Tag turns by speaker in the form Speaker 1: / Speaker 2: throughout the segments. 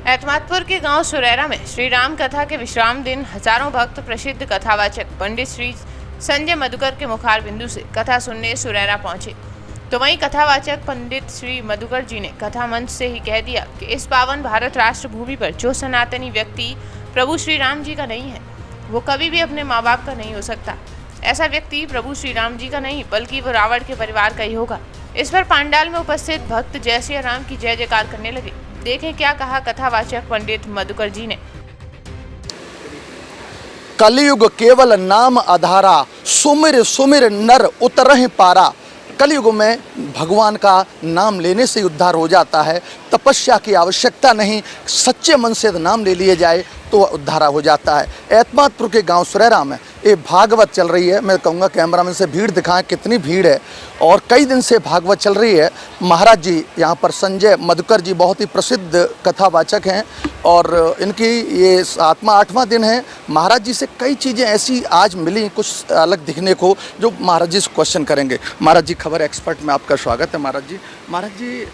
Speaker 1: एतमादपुर के गांव सुरेरा में श्री राम कथा के विश्राम दिन हजारों भक्त प्रसिद्ध कथावाचक पंडित श्री संजय मधुकर के मुखार बिंदु से कथा सुनने सुरेरा पहुंचे। तो वहीं कथावाचक पंडित श्री मधुकर जी ने कथा मंच से ही कह दिया कि इस पावन भारत राष्ट्र भूमि पर जो सनातनी व्यक्ति प्रभु श्री राम जी का नहीं है वो कभी भी अपने माँ बाप का नहीं हो सकता। ऐसा व्यक्ति प्रभु श्री राम जी का नहीं बल्कि वो रावण के परिवार का ही होगा। इस पर पंडाल में उपस्थित भक्त जय श्री राम की जय जयकार करने लगे। देखें क्या कहा कथावाचक पंडित मधुकर जी ने।
Speaker 2: कलयुग केवल नाम आधारा, सुमिर सुमिर नर उतरहि पारा। कलयुग में भगवान का नाम लेने से उद्धार हो जाता है। तपस्या की आवश्यकता नहीं, सच्चे मन से नाम ले लिए जाए तो उद्धार हो जाता है। एतमादपुर के गांव सुरेरा में ये भागवत चल रही है। मैं कहूँगा कैमरामैन से भीड़ दिखाएं कितनी भीड़ है और कई दिन से भागवत चल रही है। महाराज जी यहाँ पर संजय मधुकर जी बहुत ही प्रसिद्ध कथावाचक हैं और इनकी ये 7वां दिन है। महाराज जी से कई चीज़ें ऐसी आज मिली कुछ अलग दिखने को जो महाराज जी से क्वेश्चन करेंगे। महाराज जी खबर एक्सपर्ट में आपका स्वागत है। महाराज जी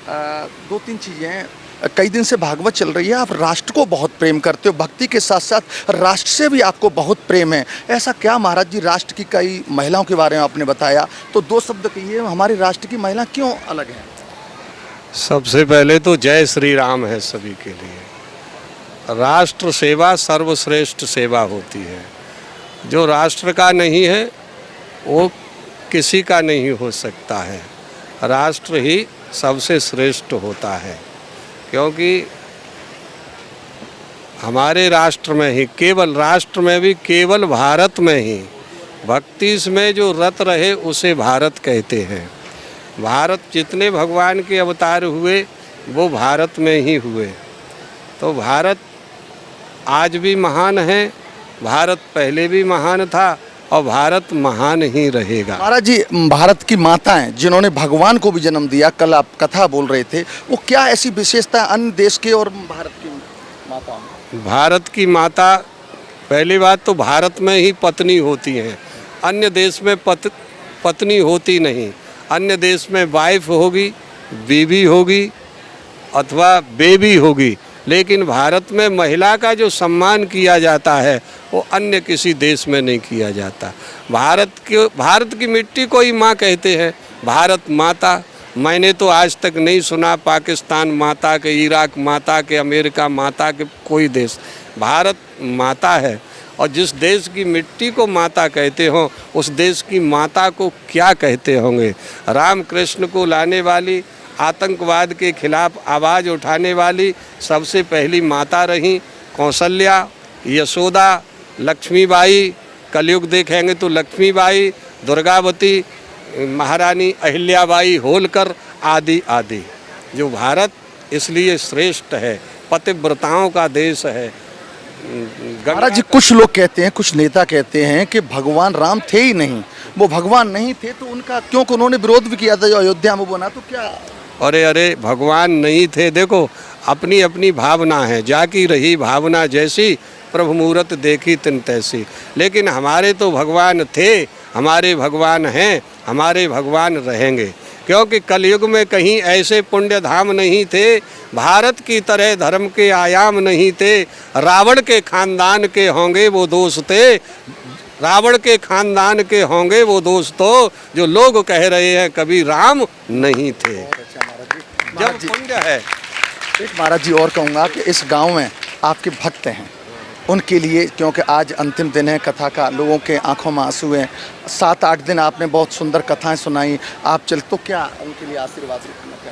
Speaker 2: 2-3 चीज़ें हैं। कई दिन से भागवत चल रही है, आप राष्ट्र को बहुत प्रेम करते हो, भक्ति के साथ साथ राष्ट्र से भी आपको बहुत प्रेम है। ऐसा क्या महाराज जी? राष्ट्र की कई महिलाओं के बारे में आपने बताया, तो 2 शब्द कहिए, हमारे राष्ट्र की महिला क्यों अलग हैं?
Speaker 3: सबसे पहले तो जय श्री राम है सभी के लिए। राष्ट्र सेवा सर्वश्रेष्ठ सेवा होती है। जो राष्ट्र का नहीं है वो किसी का नहीं हो सकता है। राष्ट्र ही सबसे श्रेष्ठ होता है, क्योंकि हमारे राष्ट्र में ही, केवल राष्ट्र में भी, केवल भारत में ही भक्ति में जो रत रहे उसे भारत कहते हैं। भारत जितने भगवान के अवतार हुए वो भारत में ही हुए। तो भारत आज भी महान है, भारत पहले भी महान था और भारत महान ही रहेगा। महाराज
Speaker 2: जी, भारत की माताएं जिन्होंने भगवान को भी जन्म दिया, कल आप कथा बोल रहे थे, वो क्या ऐसी विशेषता अन्य देश के और भारत की माताओं में?
Speaker 3: भारत की माता, पहली बात तो भारत में ही पत्नी होती हैं, अन्य देश में पत्नी होती नहीं। अन्य देश में वाइफ होगी, बीवी होगी अथवा बेबी होगी, लेकिन भारत में महिला का जो सम्मान किया जाता है वो अन्य किसी देश में नहीं किया जाता। भारत की मिट्टी को ही माँ कहते हैं, भारत माता। मैंने तो आज तक नहीं सुना पाकिस्तान माता के, इराक माता के, अमेरिका माता के, कोई देश। भारत माता है और जिस देश की मिट्टी को माता कहते हो उस देश की माता को क्या कहते होंगे। राम कृष्ण को लाने वाली, आतंकवाद के खिलाफ आवाज़ उठाने वाली सबसे पहली माता रही कौशल्या, यशोदा, लक्ष्मीबाई। कलयुग देखेंगे तो लक्ष्मीबाई, दुर्गावती, महारानी अहिल्याबाई होलकर आदि आदि। जो भारत इसलिए श्रेष्ठ है, पतिव्रताओं का देश है।
Speaker 2: महाराज जी, कुछ लोग कहते हैं, कुछ नेता कहते हैं कि भगवान राम थे ही नहीं। वो भगवान नहीं थे तो उनका क्यों उन्होंने विरोध भी किया था जो अयोध्या में बना, तो क्या?
Speaker 3: अरे भगवान नहीं थे, देखो अपनी अपनी भावना है। जाकी रही भावना जैसी, प्रभु मूरत देखी तिन तैसी। लेकिन हमारे तो भगवान थे, हमारे भगवान हैं, हमारे भगवान रहेंगे। क्योंकि कलयुग में कहीं ऐसे पुण्य धाम नहीं थे, भारत की तरह धर्म के आयाम नहीं थे। रावण के खानदान के होंगे वो दोस्त थे, रावण के खानदान के होंगे वो दोस्तों जो लोग कह रहे हैं कभी राम नहीं थे। जब पुण्य है।
Speaker 2: एक महाराज जी और कहूँगा कि इस गांव में आपके भक्त हैं, उनके लिए, क्योंकि आज अंतिम दिन है कथा का, लोगों के आंखों में आंसू हैं। 7-8 दिन आपने बहुत सुंदर कथाएं सुनाई, आप चल तो क्या उनके लिए आशीर्वाद?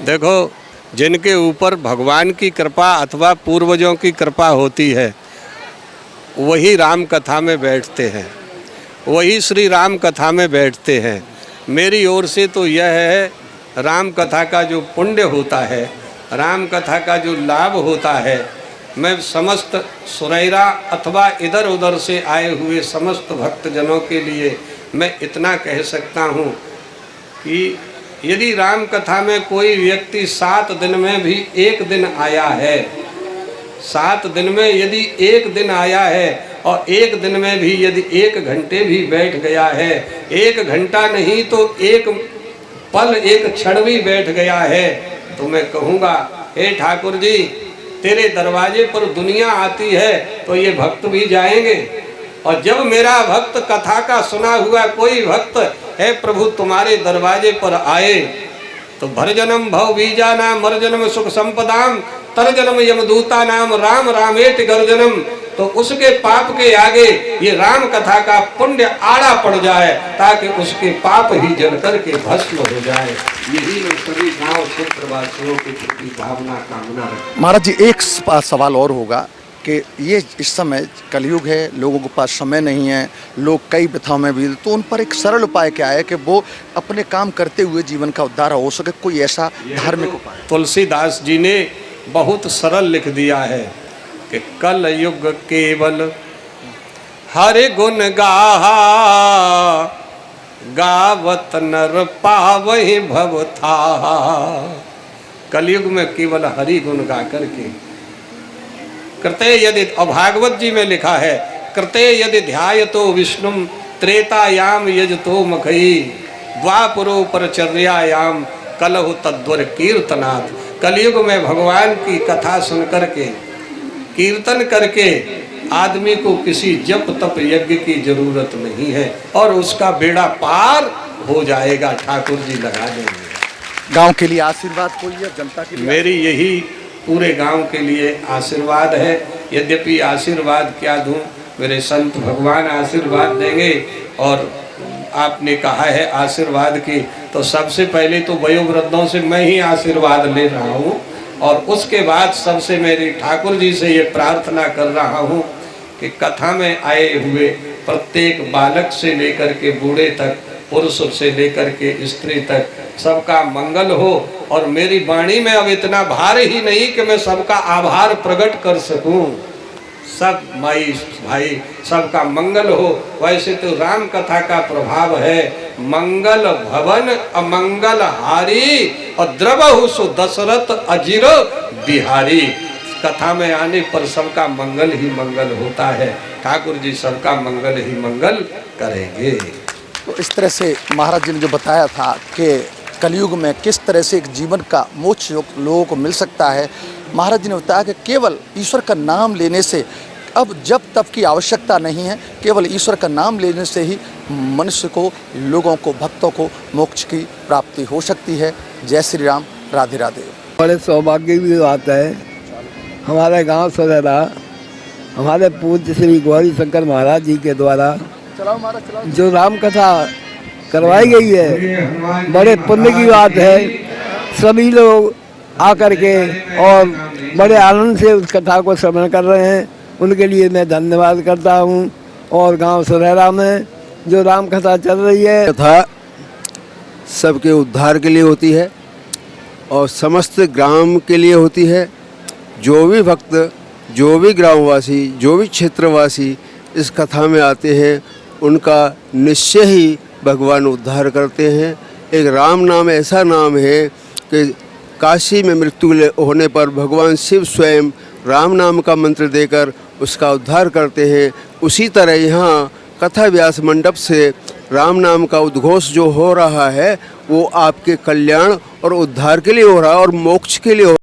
Speaker 3: देखो, जिनके ऊपर भगवान की कृपा अथवा पूर्वजों की कृपा होती है वही राम कथा में बैठते हैं, वही श्री राम कथा में बैठते हैं। मेरी ओर से तो यह है, राम कथा का जो पुण्य होता है, राम कथा का जो लाभ होता है, मैं समस्त सुरेरा अथवा इधर उधर से आए हुए समस्त भक्तजनों के लिए मैं इतना कह सकता हूँ कि यदि राम कथा में कोई व्यक्ति 7 दिन में भी 1 दिन आया है, 7 दिन में यदि 1 दिन आया है और 1 दिन में भी यदि 1 घंटे भी बैठ गया है, 1 घंटा नहीं तो 1 पल, 1 क्षण भी बैठ गया है, तो मैं कहूँगा हे ठाकुर जी, तेरे दरवाजे पर दुनिया आती है तो ये भक्त भी जाएंगे। और जब मेरा भक्त कथा का सुना हुआ कोई भक्त है प्रभु तुम्हारे दरवाजे पर आए तो भर जन्म भव बीजा नाम मर जन्म सुख संपदाम तर जन्म यमदूता नाम राम रामेट गर्जनम, तो उसके पाप के आगे ये राम कथा का पुण्य आड़ा पड़ जाए ताकि उसके पाप ही जल करके भस्म हो जाए। यही मैं सभी गांव क्षेत्रवासियों के प्रति भावना कामना रखता।
Speaker 2: महाराज जी एक सवाल और होगा कि ये इस समय कलयुग है, लोगों के पास समय नहीं है, लोग कई प्रथाओं में भी, तो उन पर एक सरल उपाय क्या है कि वो अपने काम करते हुए जीवन का उद्धार हो सके, कोई ऐसा धार्मिक उपाय?
Speaker 3: तुलसीदास जी ने बहुत सरल लिख दिया है कि कल युग केवल हरि गुण गाहा गावत नर पावहि भव थाहा। कलयुग में केवल हरि गुण गा करके कृते यदि, और भागवत जी में लिखा है कृते यदि ध्यायतो विष्णुम त्रेतायाम यजतो मखई द्वापरो परचर्यायाम कलहु तद्वर कीर्तनात्। कलयुग में भगवान की कथा सुन करके कीर्तन करके आदमी को किसी जप तप यज्ञ की जरूरत नहीं है और उसका बेड़ा पार हो जाएगा। ठाकुर जी लगा देंगे।
Speaker 2: गांव के लिए आशीर्वाद कोई है, जनता के लिए?
Speaker 3: मेरी यही पूरे गांव के लिए आशीर्वाद है। यद्यपि आशीर्वाद क्या दूं, मेरे संत भगवान आशीर्वाद देंगे। और आपने कहा है आशीर्वाद की, तो सबसे पहले तो वयोवृद्धों से मैं ही आशीर्वाद ले रहा हूं और उसके बाद सबसे मेरी ठाकुर जी से ये प्रार्थना कर रहा हूं कि कथा में आए हुए प्रत्येक बालक से लेकर के बूढ़े तक, पुरुष से लेकर के स्त्री तक सबका मंगल हो। और मेरी वाणी में अब इतना भार ही नहीं कि मैं सबका आभार प्रकट कर सकूं। सब माई भाई सबका मंगल हो। वैसे तो राम कथा का प्रभाव है मंगल भवन अमंगल हारी और द्रवहु सु दशरथ अजिर बिहारी। कथा में आने पर सबका मंगल ही मंगल होता है। ठाकुर जी सबका मंगल ही मंगल करेंगे।
Speaker 2: तो इस तरह से महाराज जी ने जो बताया था कि कलयुग में किस तरह से एक जीवन का मोक्ष लोगों को मिल सकता है, महाराज जी ने बताया कि केवल ईश्वर का नाम लेने से अब जब तब की आवश्यकता नहीं है, केवल ईश्वर का नाम लेने से ही मनुष्य को, लोगों को, भक्तों को मोक्ष की प्राप्ति हो सकती है। जय श्री राम, राधे राधे।
Speaker 4: बड़े सौभाग्य की बात है, हमारे गांव सरेरा हमारे पूज्य श्री गौरी शंकर महाराज जी के द्वारा जो राम कथा करवाई गई है, बड़े पुण्य की बात है। सभी लोग आकर के और बड़े आनंद से उस कथा को श्रवण कर रहे हैं, उनके लिए मैं धन्यवाद करता हूं। और गांव सरेरा में जो राम कथा चल रही है,
Speaker 5: कथा सबके उद्धार के लिए होती है और समस्त ग्राम के लिए होती है। जो भी भक्त, जो भी ग्रामवासी, जो भी क्षेत्रवासी इस कथा में आते हैं, उनका निश्चय ही भगवान उद्धार करते हैं। एक राम नाम ऐसा नाम है कि काशी में मृत्यु होने पर भगवान शिव स्वयं राम नाम का मंत्र देकर उसका उद्धार करते हैं। उसी तरह यहाँ कथा व्यास मंडप से राम नाम का उद्घोष जो हो रहा है वो आपके कल्याण और उद्धार के लिए हो रहा है और मोक्ष के लिए हो